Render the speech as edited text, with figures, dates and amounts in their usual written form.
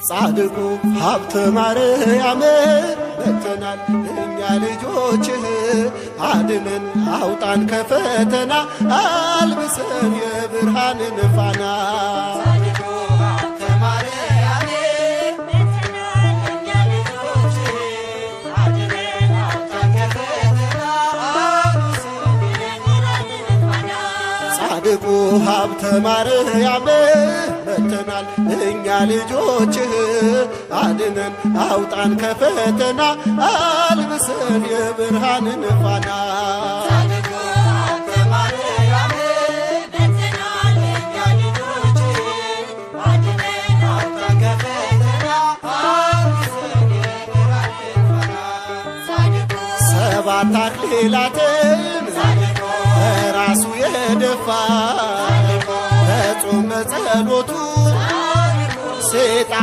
ጻድቁ ሀብተ ማርያም መጥተናል እኛ ልጆችህ አድነን አውጣን ከፈተና አልብሰን የብርሃንን ፋና ጻድቁ ሀብተ ማርያም መጥተናል እኛ ልጆችህ አድነን አውጣን ከፈተና አልብሰን የብርሃንን ፋና ሰባት አክሊላትን ራሱ የደፋ በጾም በጸሎቱ ሰይጣን